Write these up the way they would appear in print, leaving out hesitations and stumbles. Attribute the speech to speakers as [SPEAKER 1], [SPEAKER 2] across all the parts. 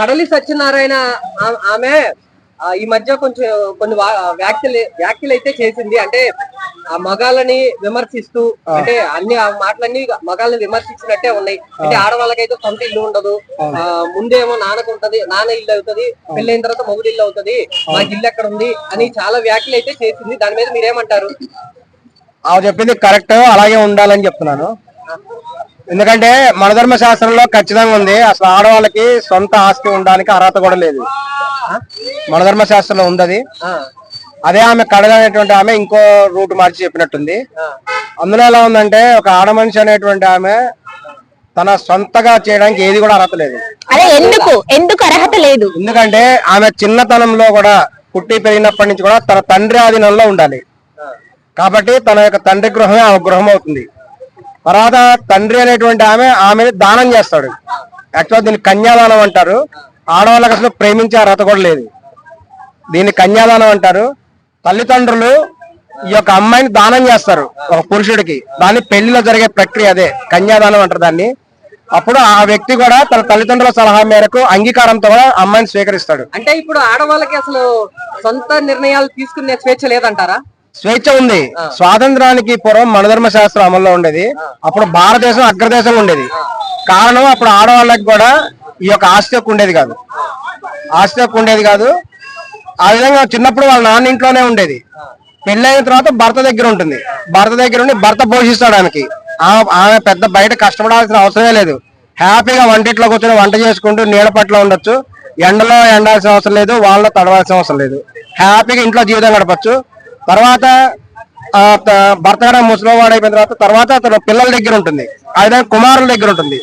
[SPEAKER 1] కడలి సత్యనారాయణ ఆమె ఈ మధ్య కొన్ని వ్యాఖ్యలు అయితే చేసింది. అంటే ఆ మగాళ్ళని విమర్శిస్తూ, అంటే అన్ని మాటలన్నీ మగాళ్ళని విమర్శించినట్టే ఉన్నాయి. అంటే ఆడవాళ్ళకైతే సొంత ఇల్లు ఉండదు, ముందేమో నాన్నకు ఉంటది, నాన్న ఇల్లు అవుతుంది, పెళ్ళైన తర్వాత మొగుడు ఇల్లు అవుతుంది, మాకు ఇల్లు ఎక్కడ ఉంది అని చాలా వ్యాఖ్యలు అయితే చేసింది. దాని మీద మీరేమంటారు?
[SPEAKER 2] ఆమె చెప్పింది కరెక్ట్, అలాగే ఉండాలని చెప్తున్నాను. ఎందుకంటే మన ధర్మ శాస్త్రంలో ఖచ్చితంగా ఉంది, అసలు ఆడవాళ్ళకి సొంత ఆస్తి ఉండడానికి అర్హత కూడా లేదు. మన ధర్మ శాస్త్రంలో ఉంది అది. అదే ఆమె కడగనేటువంటి ఆమె ఇంకో రూట్ మార్చి చెప్పినట్టుంది. అందులో ఎలా ఉందంటే, ఒక ఆడ మనిషి అనేటువంటి ఆమె తన సొంతగా చేయడానికి ఏది కూడా అర్హత లేదు.
[SPEAKER 3] ఎందుకు అర్హత లేదు?
[SPEAKER 2] ఎందుకంటే ఆమె చిన్నతనంలో కూడా పుట్టి పెరిగినప్పటి నుంచి కూడా తన తండ్రి ఆధీనంలో ఉండాలి. కాబట్టి తన యొక్క తండ్రి గృహమే ఆమె గృహం అవుతుంది. తర్వాత తండ్రి అనేటువంటి ఆమెని దానం చేస్తాడు. యాక్చువల్గా దీన్ని కన్యాదానం అంటారు. ఆడవాళ్ళకి అసలు ప్రేమించే అర్హత కూడా లేదు. దీన్ని కన్యాదానం అంటారు. తల్లిదండ్రులు ఈ యొక్క అమ్మాయిని దానం చేస్తారు ఒక పురుషుడికి. దాన్ని పెళ్లిలో జరిగే ప్రక్రియ అదే కన్యాదానం అంటారు దాన్ని. అప్పుడు ఆ వ్యక్తి కూడా తన తల్లిదండ్రుల సలహా మేరకు అంగీకారంతో కూడా అమ్మాయిని స్వీకరిస్తాడు.
[SPEAKER 1] అంటే ఇప్పుడు ఆడవాళ్ళకి అసలు సొంత నిర్ణయాలు తీసుకునే స్వేచ్ఛ లేదంటారా?
[SPEAKER 2] స్వేచ్ఛ ఉంది. స్వాతంత్రానికి పూర్వం మన ధర్మ శాస్త్రం అమల్లో ఉండేది. అప్పుడు భారతదేశం అగ్రదేశం ఉండేది. కారణం అప్పుడు ఆడవాళ్ళకి కూడా ఈ యొక్క ఆస్తి హక్కు ఉండేది కాదు. ఆ విధంగా చిన్నప్పుడు వాళ్ళ నాన్న ఇంట్లోనే ఉండేది. పెళ్ళైన తర్వాత భర్త దగ్గర ఉంటుంది. భర్త దగ్గర ఉండి భర్త పోషిస్తాడు ఆమెకి. ఆమె పెద్ద బయట కష్టపడాల్సిన అవసరమే లేదు. హ్యాపీగా వంటింట్లో కూర్చొని వంట చేసుకుంటూ నీడ పట్ల ఉండొచ్చు. ఎండలో ఎండాల్సిన అవసరం లేదు, వాళ్ళలో తడవాల్సిన అవసరం లేదు. హ్యాపీగా ఇంట్లో జీవితం గడపచ్చు. తర్వాత భర్త కూడా ముసలివాడు అయిపోయిన తర్వాత తన పిల్లల దగ్గర ఉంటుంది, అదే కుమారుల దగ్గర ఉంటుంది.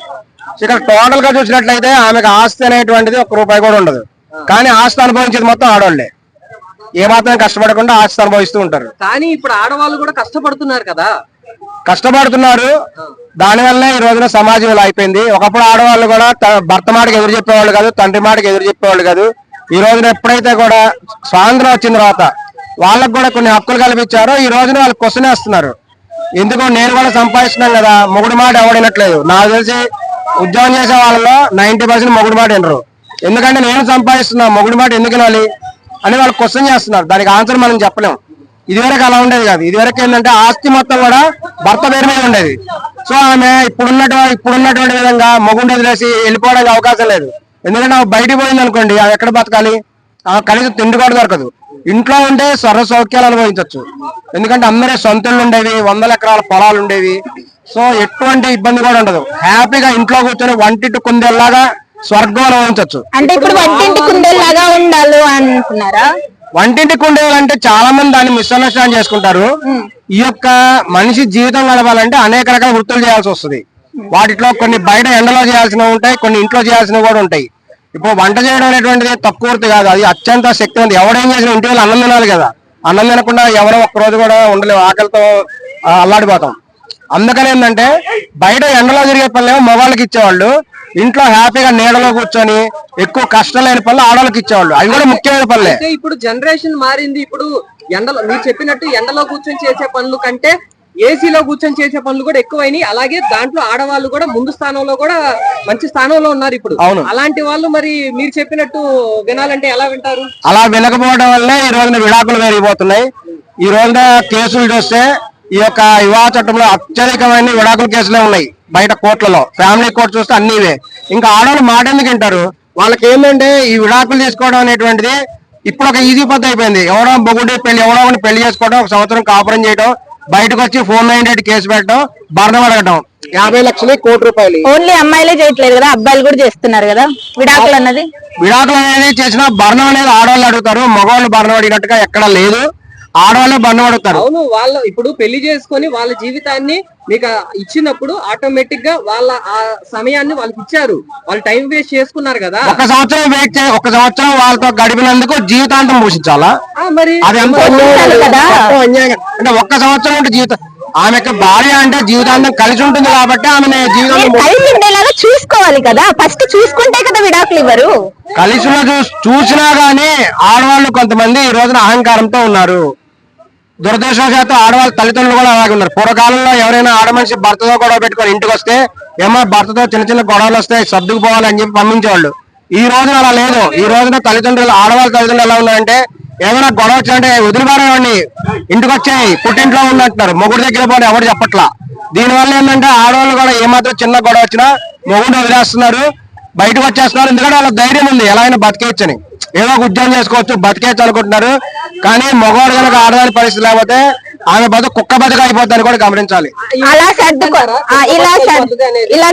[SPEAKER 2] ఇక్కడ టోటల్ గా చూసినట్లయితే ఆమెకు ఆస్తి అనేటువంటిది ₹1 కూడా ఉండదు. కానీ ఆస్తి అనుభవించేది మొత్తం ఆడవాళ్లే. ఏమాత్రం కష్టపడకుండా ఆస్తి అనుభవిస్తూ ఉంటారు.
[SPEAKER 1] కానీ ఇప్పుడు ఆడవాళ్ళు కూడా కష్టపడుతున్నారు కదా.
[SPEAKER 2] కష్టపడుతున్నారు. దానివల్లే ఈ రోజున సమాజం ఇలా అయిపోయింది. ఒకప్పుడు ఆడవాళ్ళు కూడా భర్త మాటకి ఎదురు చెప్పేవాళ్ళు కాదు, తండ్రి మాటకి ఎదురు చెప్పేవాళ్ళు కాదు. ఈ రోజున ఎప్పుడైతే కూడా స్వాతంత్రం వచ్చిన తర్వాత వాళ్ళకు కూడా కొన్ని హక్కులు కల్పించారో ఈ రోజున వాళ్ళు క్వశ్చన్ వేస్తున్నారు. ఎందుకో నేను కూడా సంపాదిస్తున్నాను కదా, మొగుడు మాట ఎవడినట్లేదు. నాకు తెలిసి ఉద్యోగం చేసే వాళ్ళలో 90% మొగుడు మాట వినరు. ఎందుకంటే నేను సంపాదిస్తున్నా, మొగుడు మాట ఎందుకు వినాలి అని వాళ్ళు క్వశ్చన్ చేస్తున్నారు. దానికి ఆన్సర్ మనం చెప్పలేం. ఇదివరకు అలా ఉండేది కాదు. ఇదివరకు ఏంటంటే ఆస్తి మొత్తం కూడా భర్త పేరు మీద ఉండేది. సో ఆమె ఇప్పుడున్నటువంటి విధంగా మొగుడు వదిలేసి వెళ్ళిపోవడానికి అవకాశం లేదు. ఎందుకంటే ఆమె బయటికి పోయింది అనుకోండి, ఆమె ఎక్కడ బతకాలి? ఆమె కనీసం తిండి కూడా దొరకదు. ఇంట్లో ఉంటే సర్వ సౌఖ్యాలు అనుభవించవచ్చు. ఎందుకంటే అందరే సొంతలు ఉండేవి, 100 ఎకరాల పొలాలు ఉండేవి. సో ఎటువంటి ఇబ్బంది కూడా ఉండదు. హ్యాపీగా ఇంట్లో కూర్చొని వంటింటి కుందేలాగా స్వర్గం అనుభవించవచ్చు.
[SPEAKER 3] అంటే ఇప్పుడు వంటింటి కుందేలాగా ఉండాలి అంటున్నారా?
[SPEAKER 2] వంటింటి కుండేలు అంటే చాలా మంది దాన్ని మిస్అండర్స్టాండ్ చేసుకుంటారు. ఈ యొక్క మనిషి జీవితం గడపాలంటే అనేక రకాల వృత్తులు చేయాల్సి వస్తుంది. వాటిలో కొన్ని బయట ఎండలో చేయాల్సినవి ఉంటాయి, కొన్ని ఇంట్లో చేయాల్సినవి కూడా ఉంటాయి. ఇప్పుడు వంట చేయడం అనేటువంటిది తక్కువ వృత్తి కాదు, అది అత్యంత శక్తివంతం. ఎవడేం చేసిన ఇంటి వాళ్ళు అన్నం తినాలి కదా. అన్నం తినకుండా ఎవరో ఒక్కరోజు కూడా ఉండలేము, ఆకలితో అల్లాడిపోతాం. అందుకని ఏంటంటే బయట ఎండలో జరిగే పనులేమో మగవాళ్ళకి ఇచ్చేవాళ్ళు, ఇంట్లో హ్యాపీగా నీడలో కూర్చొని ఎక్కువ కష్టం లేని పనులు ఆడవాళ్ళకి ఇచ్చేవాళ్ళు. అవి కూడా ముఖ్యమైన పనులే.
[SPEAKER 1] ఇప్పుడు జనరేషన్ మారింది. ఇప్పుడు ఎండలో మీరు చెప్పినట్టు ఎండలో కూర్చొని చేసే పనులు కంటే ఏసీలో కూర్చొని చేసే పనులు కూడా ఎక్కువైనాయి. అలాగే దాంట్లో ఆడవాళ్ళు కూడా ముందు స్థానంలో కూడా మంచి స్థానంలో ఉన్నారు ఇప్పుడు.
[SPEAKER 2] అవును.
[SPEAKER 1] అలాంటి వాళ్ళు మరి మీరు చెప్పినట్టు వినాలంటే ఎలా వింటారు?
[SPEAKER 2] అలా వినకపోవడం వల్లే ఈ రోజున విడాకులు పెరిగిపోతున్నాయి. ఈ రోజున కేసులు చూస్తే ఈ యొక్క వివాహ చట్టంలో అత్యధికమైన విడాకుల కేసులే ఉన్నాయి బయట కోర్టులలో. ఫ్యామిలీ కోర్టు చూస్తే అన్ని ఇవే. ఇంకా ఆడవాళ్ళు మాట ఎందుకు వింటారు? వాళ్ళకి ఏంటంటే ఈ విడాకులు తీసుకోవడం అనేటువంటిది ఇప్పుడు ఒక ఈజీ పద్ధతి అయిపోయింది. ఎవరో మొగుడి ఎవరో పెళ్లి చేసుకోవడం, 1 సంవత్సరం కాపురం చేయడం, బయటకు వచ్చి 498 కేసు పెట్టడం, భరణం అడగడం, 50 లక్షలు, ₹1,00,000.
[SPEAKER 3] ఓన్లీ అమ్మాయిలే చేయట్లేదు కదా, అబ్బాయిలు కూడా చేస్తున్నారు కదా విడాకులు
[SPEAKER 2] అనేది చేసిన భరణం అనేది ఆడవాళ్ళు అడుగుతారు. మగవాళ్ళు భరణం అడిగినట్టుగా ఎక్కడ లేదు, ఆడవాళ్ళే భరణం అడుగుతారు.
[SPEAKER 1] అవును. వాళ్ళు ఇప్పుడు పెళ్లి చేసుకొని వాళ్ళ జీవితాన్ని మీకు ఇచ్చినప్పుడు ఆటోమేటిక్ గా వాళ్ళ ఆ సమయాన్ని వాళ్ళకి ఇచ్చారు, వాళ్ళు టైం వేస్ట్ చేసుకున్నారు కదా.
[SPEAKER 2] 1 సంవత్సరం వాళ్ళతో గడిపినందుకు జీవితాంతం పోషించాలా?
[SPEAKER 1] మరి
[SPEAKER 2] అది ఎంత అన్యాయం. అంటే 1 సంవత్సరం అంటే జీవితం, ఆమెకు భార్య అంటే జీవితాంతం కలిసి ఉంటుంది కాబట్టి ఆమె
[SPEAKER 3] జీవితం చూసుకోవాలి కదా. ఫస్ట్ చూసుకుంటే కదా విడాకులు ఇవ్వరు.
[SPEAKER 2] కలిసి చూసినా గానీ ఆడవాళ్ళు కొంతమంది ఈ రోజున అహంకారంతో ఉన్నారు. దురదృష్టవశాత్తు ఆడవాళ్ళ తల్లిదండ్రులు కూడా అలాగే ఉన్నారు. పూర్వకాలంలో ఎవరైనా ఆడ మనిషి భర్తతో గొడవ పెట్టుకొని ఇంటికి వస్తే, ఏమో భర్తతో చిన్న చిన్న గొడవలు వస్తాయి, సర్దుకుపోవాలి అని చెప్పి పంపించేవాళ్ళు. ఈ రోజున అలా లేదు. ఈ రోజున తల్లిదండ్రులు, ఆడవాళ్ళ తల్లిదండ్రులు ఎలా ఉన్నారంటే ఏమైనా గొడవ వచ్చిందంటే వదిలిపారేవాడిని, ఇంటికి వచ్చాయి, పుట్టింట్లో ఉన్నట్టున్నారు, మొగుడు దగ్గర పోనీ ఎవరు చెప్పట్లా. దీనివల్ల ఏంటంటే ఆడవాళ్ళు కూడా ఏమాత్రం చిన్న గొడవ వచ్చినా మొగుడు వదిలేస్తున్నారు, బయటకు వచ్చేస్తున్నారు. ఎందుకంటే వాళ్ళ ధైర్యం ఉంది, ఎలా అయినా బతికేయచ్చని, ఏదో ఒక ఉద్యోగం చేసుకోవచ్చు, బతికేయచ్చు అనుకుంటున్నారు. కానీ మగవాడు కనుక ఆడదాని పరిస్థితి లేకపోతే ఆమె బతుకు కుక్క బతుకు అయిపోద్దని కూడా గమనించాలి.
[SPEAKER 3] ఇలా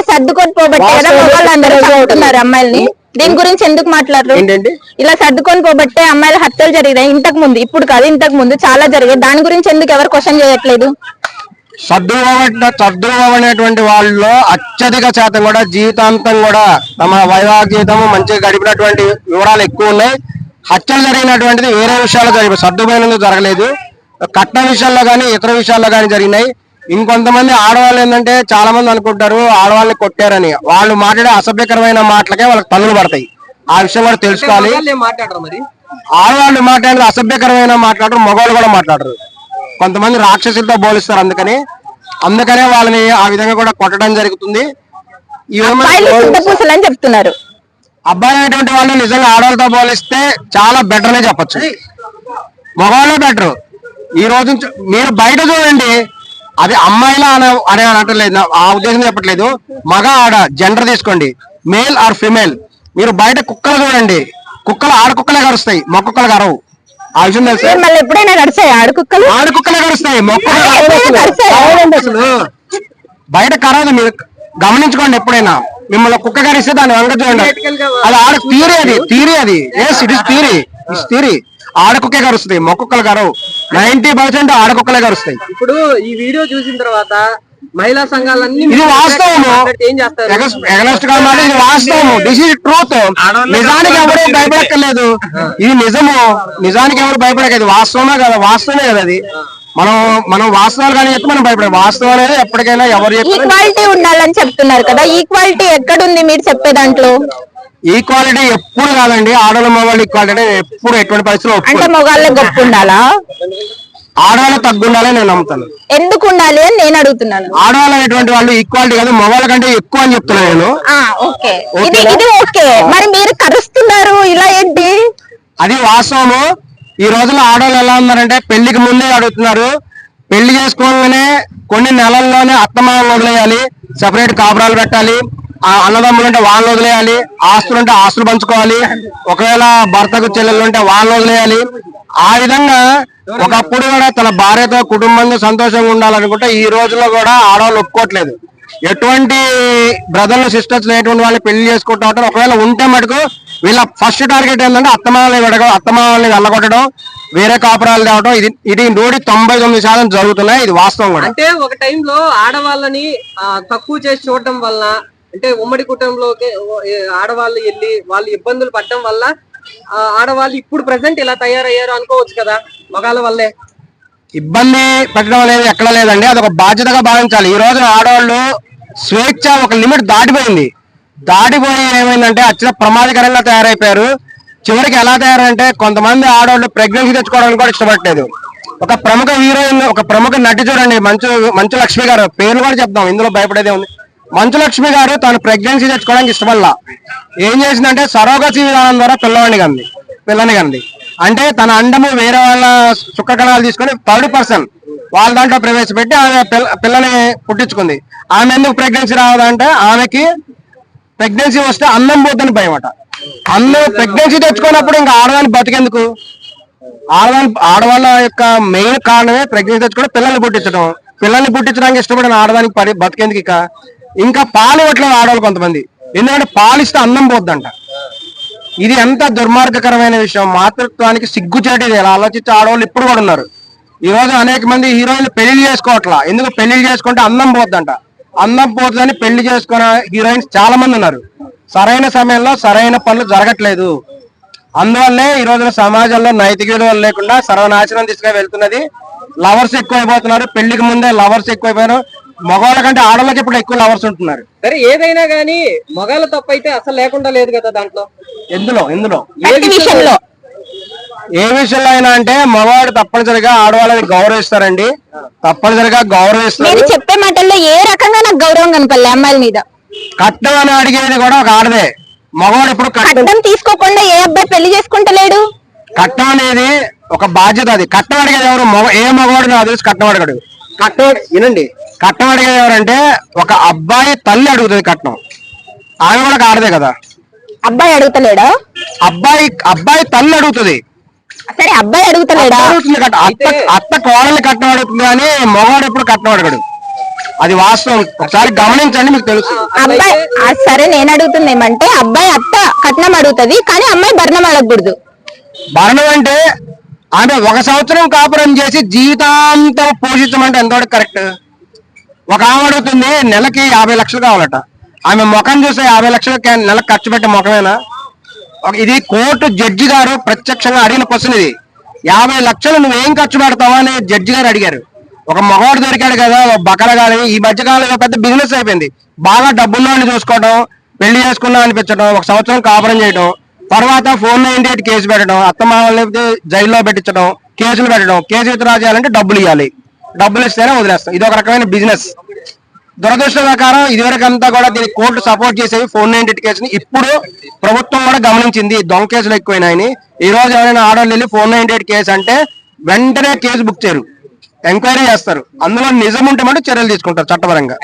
[SPEAKER 3] సర్దుకొని పోబట్టే కదా మగవాళ్ళందరూ చదువుతున్నారు అమ్మాయిల్ని. దీని గురించి ఎందుకు మాట్లాడరు?
[SPEAKER 2] ఏంటంటి
[SPEAKER 3] ఇలా సర్దుకొని పోబట్టే అమ్మాయిల హత్యలు జరిగాయి. ఇంతకు ముందు, ఇప్పుడు కాదు, ఇంతకు ముందు చాలా జరిగాయి. దాని గురించి ఎందుకు ఎవరు క్వశ్చన్ చేయట్లేదు?
[SPEAKER 2] సర్దుకోబడినటువంటి వాళ్ళలో అత్యధిక శాతం కూడా జీవితాంతం కూడా తమ వైవాహిక జీవితం మంచిగా గడిపినటువంటి వివరాలు ఎక్కువ ఉన్నాయి. హత్యలు జరిగినటువంటిది వేరే విషయాలు జరిగినాయి, సర్దుపోయినందుకు జరగలేదు. కట్న విషయాల్లో కానీ ఇతర విషయాల్లో కానీ జరిగినాయి. ఇంకొంతమంది ఆడవాళ్ళు ఏంటంటే చాలా మంది అనుకుంటారు ఆడవాళ్ళని కొట్టారని, వాళ్ళు మాట్లాడే అసభ్యకరమైన మాటలకే వాళ్ళకి తన్నులు పడతాయి. ఆ విషయం కూడా తెలుసుకోవాలి. ఆడవాళ్ళు మాట్లాడేది అసభ్యకరమైన మాట్లాడరు, మగవాళ్ళు కూడా మాట్లాడరు. కొంతమంది రాక్షసులతో పోలిస్తారు, అందుకనే వాళ్ళని ఆ విధంగా కూడా కొట్టడం జరుగుతుంది.
[SPEAKER 3] అని చెప్తున్నారు.
[SPEAKER 2] అబ్బాయి అనేటువంటి వాళ్ళు నిజంగా ఆడవాళ్ళతో పోలిస్తే చాలా బెటర్ అనే చెప్పచ్చు, మగవాళ్ళే బెటర్. ఈ రోజు మీరు బయట చూడండి, అది అమ్మాయిలా అనే అనట్లేదు, ఆ ఉద్దేశం చెప్పట్లేదు. మగ ఆడ జెండర్ తీసుకోండి, మేల్ ఆర్ ఫిమేల్. మీరు బయట కుక్కలు చూడండి, కుక్కలు ఆడకుక్కలే కరుస్తాయి, మొక్కుక్కలు కరవు. ఆ విషయం తెలుసా?
[SPEAKER 3] ఎప్పుడైనా నడిచాయి ఆడకుక్కలు?
[SPEAKER 2] ఆడకుక్కలే కరుస్తాయి, మొక్కలు అసలు బయట కరవదు. మీరు గమనించుకోండి, ఎప్పుడైనా మిమ్మల్ని కుక్క కరిస్తే దాన్ని వంక చూడండి, అది ఆడ తీరి అది తీరి ఆడకుక్కే కరుస్తాయి, మొక్కుక్కలు కరవు. 90% ఆడకుక్కలే కరుస్తాయి.
[SPEAKER 1] ఇప్పుడు ఈ వీడియో చూసిన తర్వాత మహిళా సంఘాలన్నీ
[SPEAKER 2] ఇది వాస్తవము, ఎగనెస్ట్ గా మాట, ఇది వాస్తవము, దిస్ ఇస్ ట్రూత్. నిజానికి ఎవరు భయపడక్కర్లేదు, ఇది నిజము, నిజానికి ఎవరు భయపడలేదు. వాస్తవమే కదా, వాస్తవమే కదా అది. మనం వాస్తవాలు కానీ చెప్తే మనం భయపడాలి. వాస్తవం అనేది ఎప్పటికైనా ఎవరు
[SPEAKER 3] ఈక్వాలిటీ ఉండాలని చెప్తున్నారు కదా, ఈక్వాలిటీ ఎక్కడుంది మీరు చెప్పే దాంట్లో?
[SPEAKER 2] ఈక్వాలిటీ ఎప్పుడు కాదండి, ఆడవాళ్ళ మగవాళ్ళు ఈక్వాలిటీ ఎప్పుడు ఎటువంటి పరిస్థితుల్లో
[SPEAKER 3] అంటే మగవాళ్ళే గొప్ప ఉండాలా,
[SPEAKER 2] ఆడవాళ్ళు తగ్గు ఉండాలని నేను నమ్ముతాను.
[SPEAKER 3] ఎందుకు ఉండాలి అని నేను అడుగుతున్నాను.
[SPEAKER 2] ఆడవాళ్ళు అనేటువంటి వాళ్ళు ఈక్వాలిటీ కాదు, మగవాళ్ళ కంటే ఎక్కువ అని చెప్తున్నాను నేను.
[SPEAKER 3] ఓకే, ఇది ఓకే. మరి మీరు కరుస్తున్నారు, ఇలా ఏంటి?
[SPEAKER 2] అది వాస్తవము. ఈ రోజుల్లో ఆడవాళ్ళు ఎలా ఉన్నారంటే పెళ్లికి ముందే అడుగుతున్నారు, పెళ్లి చేసుకోగానే కొన్ని నెలల్లోనే అత్తమామలు వదిలేయాలి, సెపరేట్ కాపురాలు పెట్టాలి, అన్నదమ్ములు ఉంటే వాళ్ళని వదిలేయాలి, ఆస్తులు ఉంటే ఆస్తులు పంచుకోవాలి, ఒకవేళ భర్తకు చెల్లెలు ఉంటే వాళ్ళని వదిలేయాలి. ఆ విధంగా ఒకప్పుడు కూడా తన భార్యతో కుటుంబంతో సంతోషంగా ఉండాలనుకుంటే ఈ రోజుల్లో కూడా ఆడవాళ్ళు ఒప్పుకోవట్లేదు. ఎటువంటి బ్రదర్లు సిస్టర్స్ లేటువంటి వాళ్ళని పెళ్లి చేసుకుంటా ఉంటారు. ఒకవేళ ఉంటే మటుకు వీళ్ళ ఫస్ట్ టార్గెట్ ఏంటంటే అత్తమామల్ని వెళ్ళగొట్టడం, వేరే కాపురాలు తేవడం. ఇది 99% జరుగుతున్నాయి, ఇది వాస్తవం కూడా.
[SPEAKER 1] అంటే ఒక టైంలో ఆడవాళ్ళని తక్కువ చేసి చూడటం వల్ల, అంటే ఉమ్మడి కుటుంబంలోకి ఆడవాళ్ళు వెళ్ళి వాళ్ళు ఇబ్బందులు పడటం వల్ల ఆడవాళ్ళు ఇప్పుడు ప్రెసెంట్ ఇలా తయారయ్యారు అనుకోవచ్చు కదా, మగాళ్ళ వల్లే.
[SPEAKER 2] ఇబ్బంది పెట్టడం అనేది ఎక్కడ లేదండి, అదొక బాధ్యతగా భావించాలి. ఈ రోజున ఆడవాళ్ళు స్వేచ్ఛ ఒక లిమిట్ దాటిపోయి ఏమైందంటే అత్యంత ప్రమాదకరంగా తయారైపోయారు. చివరికి ఎలా తయారంటే కొంతమంది ఆడవాళ్ళు ప్రెగ్నెన్సీ తెచ్చుకోవడానికి కూడా ఇష్టపడలేదు. ఒక ప్రముఖ హీరోయిన్, ఒక ప్రముఖ నటి చూడండి, మంచు లక్ష్మి గారు, పేర్లు కూడా చెప్తాం, ఇందులో భయపడేదే ఉంది. మంచు లక్ష్మి గారు తాను ప్రెగ్నెన్సీ తెచ్చుకోవడానికి ఇష్టపడలా. ఏం చేసిందంటే సరోగసీ విధానం ద్వారా పిల్లని కంది. అంటే తన అండము వేరే వాళ్ళ సుఖ కణాలు తీసుకొని థర్డ్ పర్సన్ వాళ్ళ దాంట్లో ప్రవేశపెట్టి ఆమె పిల్లని పుట్టించుకుంది. ఆమె ఎందుకు ప్రెగ్నెన్సీ రావదంటే ఆమెకి ప్రెగ్నెన్సీ వస్తే అన్నం పోద్దని భయం అట. ప్రెగ్నెన్సీ తెచ్చుకున్నప్పుడు ఇంకా ఆడదాన్ని బతికేందుకు? ఆడవాళ్ళ యొక్క మెయిన్ కారణమే ప్రెగ్నెన్సీ తెచ్చుకుంటే పిల్లల్ని పుట్టించడానికి ఇష్టపడిన ఆడదానికి బతికేందుకు. ఇంకా పాలు ఇవ్వట్లేదు ఆడవాళ్ళు కొంతమంది, ఎందుకంటే పాలు ఇస్తే అన్నం పోద్దంట. ఇది ఎంత దుర్మార్గకరమైన విషయం, మాతృత్వానికి సిగ్గుచేటు. ఇలా ఆలోచించే ఆడవాళ్ళు ఇప్పుడు కూడా ఉన్నారు. ఈ రోజు అనేక మంది హీరోయిన్లు పెళ్లి చేసుకోవట్లా, ఎందుకు? పెళ్లి చేసుకుంటే అన్నం పోద్దంట. అన్నం పోతుందని పెళ్లి చేసుకున్న హీరోయిన్స్ చాలా మంది ఉన్నారు. సరైన సమయంలో సరైన పనులు జరగట్లేదు. అందువల్లే ఈ రోజున సమాజంలో నైతిక విలువలు లేకుండా సర్వనాశనం దిశగా వెళ్తున్నది. లవర్స్ ఎక్కువైపోతున్నారు, పెళ్లికి ముందే లవర్స్ ఎక్కువైపోయారు. మగవాళ్ళ కంటే ఆడవాళ్ళకి ఇప్పుడు ఎక్కువ లవర్స్ ఉంటున్నారు.
[SPEAKER 1] సరే, ఏదైనా గానీ మగాళ్ళ తప్పు అయితే అసలు లేకుండా లేదు కదా దాంట్లో.
[SPEAKER 2] ఎందులో
[SPEAKER 3] ఏ
[SPEAKER 2] విషయంలో అయినా అంటే మగవాడు తప్పనిసరిగా ఆడవాళ్ళని గౌరవిస్తారండి, తప్పనిసరిగా గౌరవిస్తారు.
[SPEAKER 3] మీరు చెప్పే మాటల్లో ఏ రకంగా నాకు గౌరవం కనపడలే అమ్మాయిల మీద.
[SPEAKER 2] కట్నం అని అడిగేది కూడా ఒక ఆడదే, మగవాడు ఇప్పుడు
[SPEAKER 3] కట్నం తీసుకోకుండా ఏ అబ్బాయి పెళ్లి చేసుకుంటలేడు?
[SPEAKER 2] కట్నం అనేది ఒక బాధ్యత. అది కట్నం అడిగేది ఎవరు? ఏ మగవాడు నాకు తెలిసి కట్నం అడగడు. వినండి, కట్నం అడిగేది ఎవరంటే ఒక అబ్బాయి తల్లి అడుగుతుంది కట్నం. ఆమె కూడా ఆడదే కదా.
[SPEAKER 3] అబ్బాయి అడుగుతలేడా?
[SPEAKER 2] అబ్బాయి తల్లి అడుగుతుంది.
[SPEAKER 3] సరే, అబ్బాయి అడుగుతలేడా?
[SPEAKER 2] అడుగుతుంది అత్త కోడల్ని కట్నం అడుగుతుంది కానీ మగవాడు ఎప్పుడు కట్నం అడగడు. అది వాస్తవం. ఒకసారి గమనించండి, మీకు తెలుసు.
[SPEAKER 3] అబ్బాయి సరే, నేను అడుగుతుంది ఏమంటే అబ్బాయి అత్త కట్నం అడుగుతుంది కానీ అమ్మాయి భరణం అడగకూడదు.
[SPEAKER 2] భరణం అంటే ఆమె 1 సంవత్సరం కాపురం చేసి జీవితాంతం పోషించమంటే ఎంతవరకు కరెక్ట్? ఒక ఆమె అడుగుతుంది నెలకి 50 లక్షలు కావాలట. ఆమె ముఖం చూస్తే 50 లక్షలు నెలకు ఖర్చు పెట్టే ముఖమేనా? ఇది కోర్టు జడ్జి గారు ప్రత్యక్షంగా అడిగిన క్వశ్చన్ ఇది. 50 లక్షలు నువ్వేం ఖర్చు పెడతావా అని జడ్జి గారు అడిగారు. ఒక మగవాడు దొరికాడు కదా బకరగాలి. ఈ మధ్యకాలంలో పెద్ద బిజినెస్ అయిపోయింది. బాగా డబ్బుల్లోని చూసుకోవడం, పెళ్లి చేసుకున్నా అనిపించడం, 1 సంవత్సరం కాపురం చేయడం, తర్వాత 498 కేసు పెట్టడం, అత్తమామల్ని జైల్లో పెట్టించడం, కేసులు పెట్టడం. కేసు విత్డ్రా చేయాలంటే డబ్బులు ఇవ్వాలి. డబ్బులు ఇస్తేనే వదిలేస్తాం. ఇది ఒక రకమైన బిజినెస్. దురదృష్ట ప్రకారం ఇదివరకు అంతా కూడా దీనికి కోర్టు సపోర్ట్ చేసేవి 498 కేసుని. ఇప్పుడు ప్రభుత్వం కూడా గమనించింది దొంగ కేసులు ఎక్కువైనాయని. ఈ రోజు ఎవరైనా ఆర్డర్లు వెళ్ళి 498 కేసు అంటే వెంటనే కేసు బుక్ చేయరు, ఎంక్వైరీ చేస్తారు. అందులో నిజం ఉంటే మటు చర్యలు తీసుకుంటారు చట్టపరంగా.